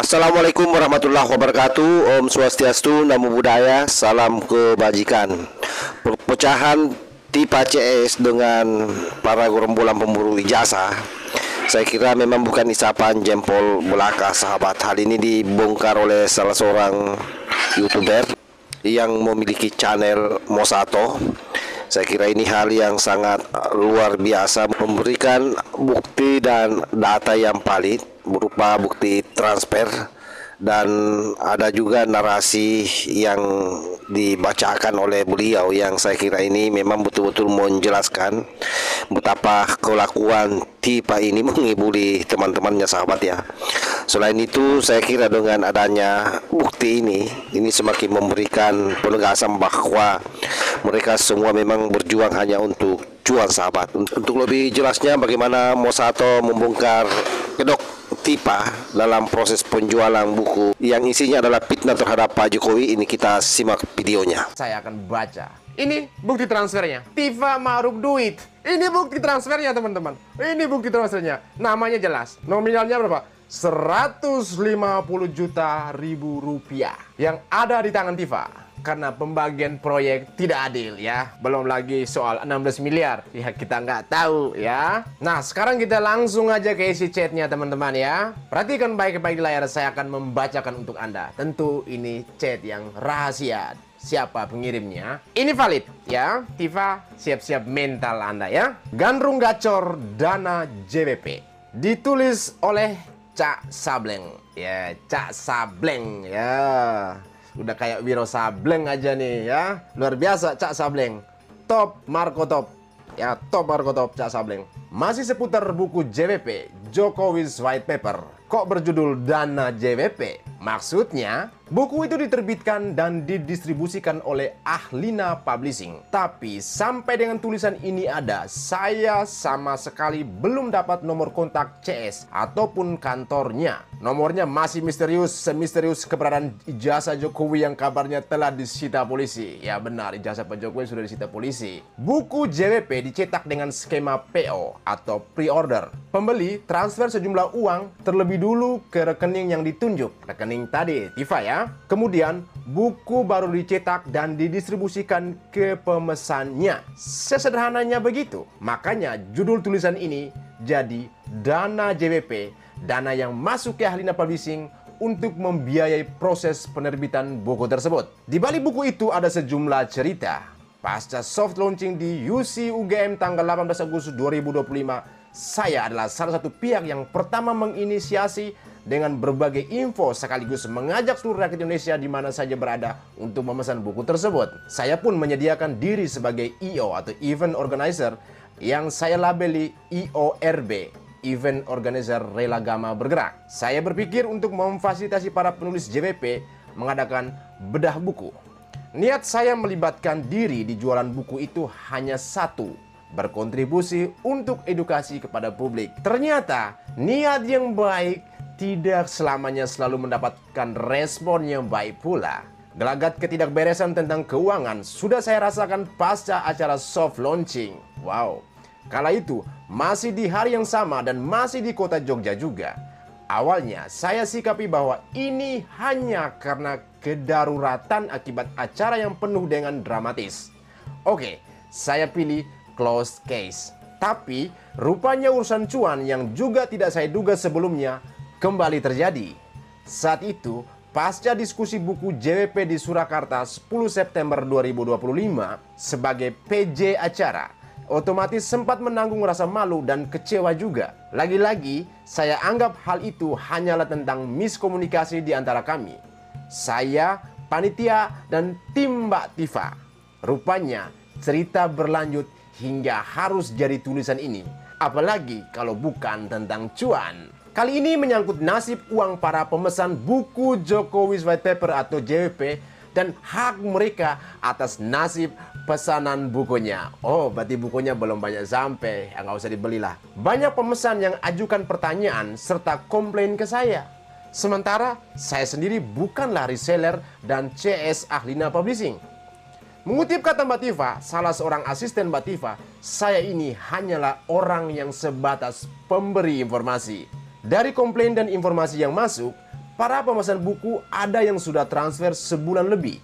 Assalamualaikum warahmatullahi wabarakatuh. Om Swastiastu, Namo Buddhaya, salam kebajikan. Perpecahan TIPA CS dengan para gerombolan pemburu ijazah, saya kira memang bukan isapan jempol belaka, sahabat. Hal ini dibongkar oleh salah seorang YouTuber yang memiliki channel Mosato. Saya kira ini hal yang sangat luar biasa, memberikan bukti dan data yang valid berupa bukti transfer, dan ada juga narasi yang dibacakan oleh beliau yang saya kira ini memang betul-betul menjelaskan betapa kelakuan TIPA ini mengibuli teman-temannya, sahabat ya. Selain itu, saya kira dengan adanya bukti ini semakin memberikan penegasan bahwa mereka semua memang berjuang hanya untuk cuan, sahabat. Untuk lebih jelasnya bagaimana Mosato membongkar kedok TIPA dalam proses penjualan buku yang isinya adalah fitnah terhadap Pak Jokowi, ini kita simak videonya. Saya akan baca. Ini bukti transfernya. TIPA Ma'ruf Duit. Ini bukti transfernya, teman-teman. Ini bukti transfernya. Namanya jelas. Nominalnya berapa? 150 juta ribu rupiah yang ada di tangan TIPA. Karena pembagian proyek tidak adil ya. Belum lagi soal 16 miliar. Ya kita nggak tahu ya. Nah sekarang kita langsung aja ke isi chatnya, teman-teman ya. Perhatikan baik-baik di layar, saya akan membacakan untuk Anda. Tentu ini chat yang rahasia. Siapa pengirimnya? Ini valid ya. TIPA siap-siap mental Anda ya. Gandrung gacor dana JWP. Ditulis oleh Cak Sableng. Ya, Cak Sableng ya. Udah kayak Wiro Sableng aja nih ya. Luar biasa Cak Sableng. Top Marco Top. Ya, top Marco Top Cak Sableng. Masih seputar buku JWP, Jokowi's White Paper. Kok berjudul Dana JWP? Maksudnya, buku itu diterbitkan dan didistribusikan oleh Ahlina Publishing. Tapi sampai dengan tulisan ini ada, saya sama sekali belum dapat nomor kontak CS ataupun kantornya. Nomornya masih misterius, semisterius keberadaan ijazah Jokowi yang kabarnya telah disita polisi. Ya benar, ijazah Pak Jokowi sudah disita polisi. Buku JWP dicetak dengan skema PO atau pre-order. Pembeli transfer sejumlah uang terlebih dulu ke rekening yang ditunjuk. Rekening tadi, TIPA ya. Kemudian buku baru dicetak dan didistribusikan ke pemesannya. Sesederhananya begitu. Makanya judul tulisan ini jadi Dana JWP, dana yang masuk ke Ahlina Publishing untuk membiayai proses penerbitan buku tersebut. Di balik buku itu ada sejumlah cerita. Pasca soft launching di UC UGM tanggal 18 Agustus 2025, saya adalah salah satu pihak yang pertama menginisiasi dengan berbagai info sekaligus mengajak seluruh rakyat Indonesia di mana saja berada untuk memesan buku tersebut. Saya pun menyediakan diri sebagai EO atau Event Organizer yang saya labeli IORB, Event Organizer Rela Gama Bergerak. Saya berpikir untuk memfasilitasi para penulis JWP mengadakan bedah buku. Niat saya melibatkan diri di jualan buku itu hanya satu, berkontribusi untuk edukasi kepada publik. Ternyata niat yang baik tidak selamanya selalu mendapatkan respon yang baik pula. Gelagat ketidakberesan tentang keuangan sudah saya rasakan pasca acara soft launching. Wow, kala itu masih di hari yang sama dan masih di kota Jogja juga. Awalnya saya sikapi bahwa ini hanya karena kedaruratan akibat acara yang penuh dengan dramatis. Oke, saya pilih closed case. Tapi rupanya urusan cuan yang juga tidak saya duga sebelumnya kembali terjadi. Saat itu, pasca diskusi buku JWP di Surakarta 10 September 2025 sebagai PJ acara, otomatis sempat menanggung rasa malu dan kecewa juga. Lagi-lagi, saya anggap hal itu hanyalah tentang miskomunikasi di antara kami. Saya, panitia, dan tim Mbak Tifa. Rupanya, cerita berlanjut hingga harus jadi tulisan ini. Apalagi kalau bukan tentang cuan. Kali ini menyangkut nasib uang para pemesan buku Jokowi's White Paper atau JWP dan hak mereka atas nasib pesanan bukunya. Oh, berarti bukunya belum banyak sampai. Ya, nggak usah dibelilah. Banyak pemesan yang ajukan pertanyaan serta komplain ke saya. Sementara saya sendiri bukanlah reseller dan CS Ahlina Publishing. Mengutip kata Mbak Tifa, salah seorang asisten Mbak Tifa, saya ini hanyalah orang yang sebatas pemberi informasi. Dari komplain dan informasi yang masuk, para pemesan buku ada yang sudah transfer sebulan lebih.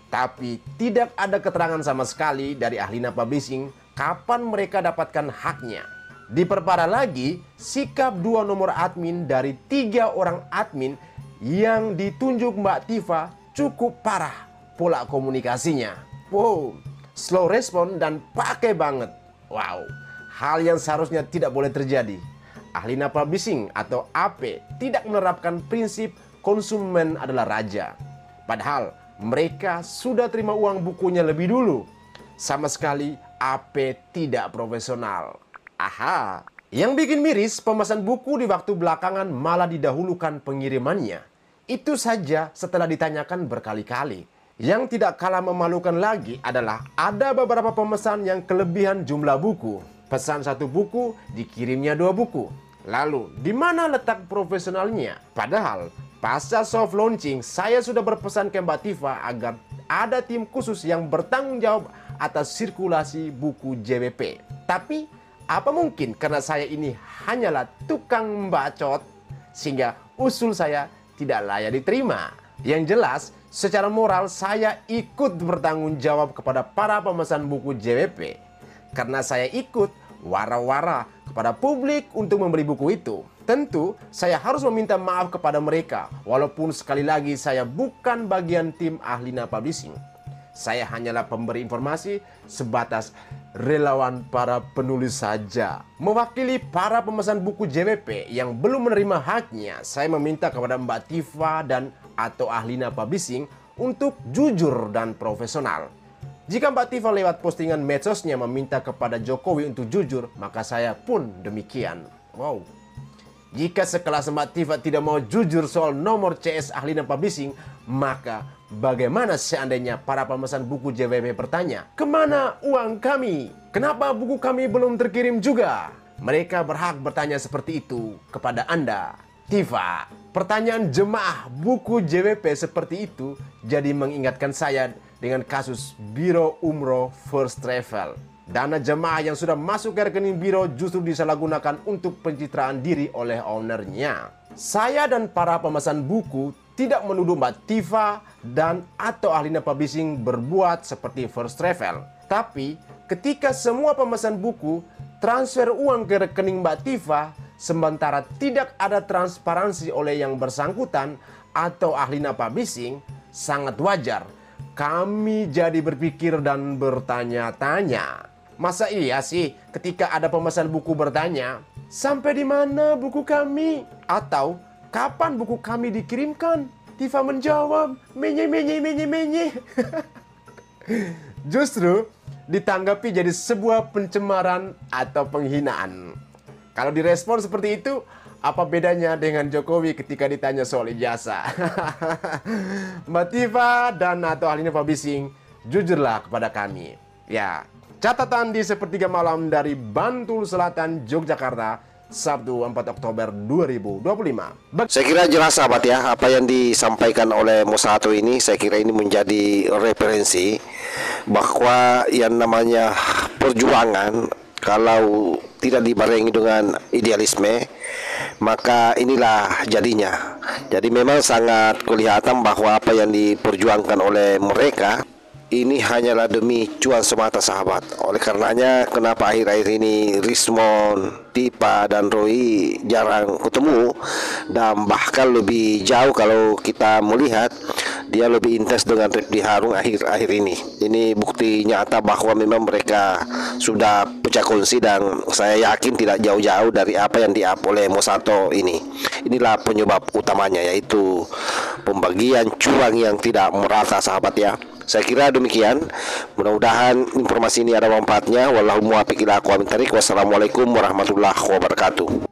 Tapi tidak ada keterangan sama sekali dari Ahlina Publishing kapan mereka dapatkan haknya. Diperparah lagi, sikap 2 nomor admin dari 3 orang admin yang ditunjuk Mbak Tifa cukup parah pola komunikasinya. Wow, slow respon dan pakai banget. Wow, hal yang seharusnya tidak boleh terjadi. Ahlina Publishing atau AP tidak menerapkan prinsip konsumen adalah raja. Padahal mereka sudah terima uang bukunya lebih dulu. Sama sekali AP tidak profesional. Aha, yang bikin miris, pemesan buku di waktu belakangan malah didahulukan pengirimannya. Itu saja setelah ditanyakan berkali-kali. Yang tidak kalah memalukan lagi adalah ada beberapa pemesan yang kelebihan jumlah buku. Pesan 1 buku, dikirimnya 2 buku. Lalu, di mana letak profesionalnya? Padahal, pasca soft launching, saya sudah berpesan ke Mbak Tifa agar ada tim khusus yang bertanggung jawab atas sirkulasi buku JWP. Tapi, apa mungkin karena saya ini hanyalah tukang bacot, sehingga usul saya tidak layak diterima. Yang jelas, secara moral saya ikut bertanggung jawab kepada para pemesan buku JWP. Karena saya ikut wara-wara kepada publik untuk membeli buku itu. Tentu saya harus meminta maaf kepada mereka, walaupun sekali lagi saya bukan bagian tim Ahlina Publishing. Saya hanyalah pemberi informasi sebatas relawan para penulis saja. Mewakili para pemesan buku JWP yang belum menerima haknya, saya meminta kepada Mbak Tifa dan atau Ahlina Publishing untuk jujur dan profesional. Jika Mbak Tifa lewat postingan medsosnya meminta kepada Jokowi untuk jujur, maka saya pun demikian. Wow. Jika sekelas Mbak Tifa tidak mau jujur soal nomor CS Ahlina Publishing, maka bagaimana seandainya para pemesan buku JWP bertanya, kemana uang kami? Kenapa buku kami belum terkirim juga? Mereka berhak bertanya seperti itu kepada Anda. Tifa, pertanyaan jemaah buku JWP seperti itu jadi mengingatkan saya dengan kasus Biro Umroh First Travel. Dana jemaah yang sudah masuk ke rekening biro justru disalahgunakan untuk pencitraan diri oleh ownernya. Saya dan para pemesan buku tidak menuduh Mbak Tifa dan atau Ahlina Publishing berbuat seperti First Travel. Tapi ketika semua pemesan buku transfer uang ke rekening Mbak Tifa, sementara tidak ada transparansi oleh yang bersangkutan atau Ahlina Publishing, sangat wajar kami jadi berpikir dan bertanya-tanya. Masa iya sih ketika ada pemesan buku bertanya, sampai di mana buku kami? Atau kapan buku kami dikirimkan? Tifa menjawab, menye. Justru ditanggapi jadi sebuah pencemaran atau penghinaan. Kalau direspon seperti itu, apa bedanya dengan Jokowi ketika ditanya soal ijazah? Mbak Tifa dan atau Ahlina Publishing, jujurlah kepada kami. Ya, catatan di sepertiga malam dari Bantul Selatan, Yogyakarta, Sabtu 4 Oktober 2025. Saya kira jelas sahabat ya, apa yang disampaikan oleh Mosato ini, saya kira ini menjadi referensi bahwa yang namanya perjuangan kalau tidak dibarengi dengan idealisme, maka inilah jadinya. Jadi memang sangat kelihatan bahwa apa yang diperjuangkan oleh mereka ini hanyalah demi cuan semata sahabat. Oleh karenanya kenapa akhir-akhir ini Rismon, Tifa dan Roy jarang ketemu, dan bahkan lebih jauh kalau kita melihat dia lebih intens dengan Refdy Harun akhir-akhir ini. Ini bukti nyata bahwa memang mereka sudah pecah kongsi, dan saya yakin tidak jauh-jauh dari apa yang di-up oleh Mosato ini. Inilah penyebab utamanya, yaitu pembagian cuan yang tidak merata sahabat ya. Saya kira demikian. Mudah-mudahan informasi ini ada manfaatnya. Wallahu muwaffiq ila aqwamit thariq. Wassalamualaikum warahmatullahi wabarakatuh.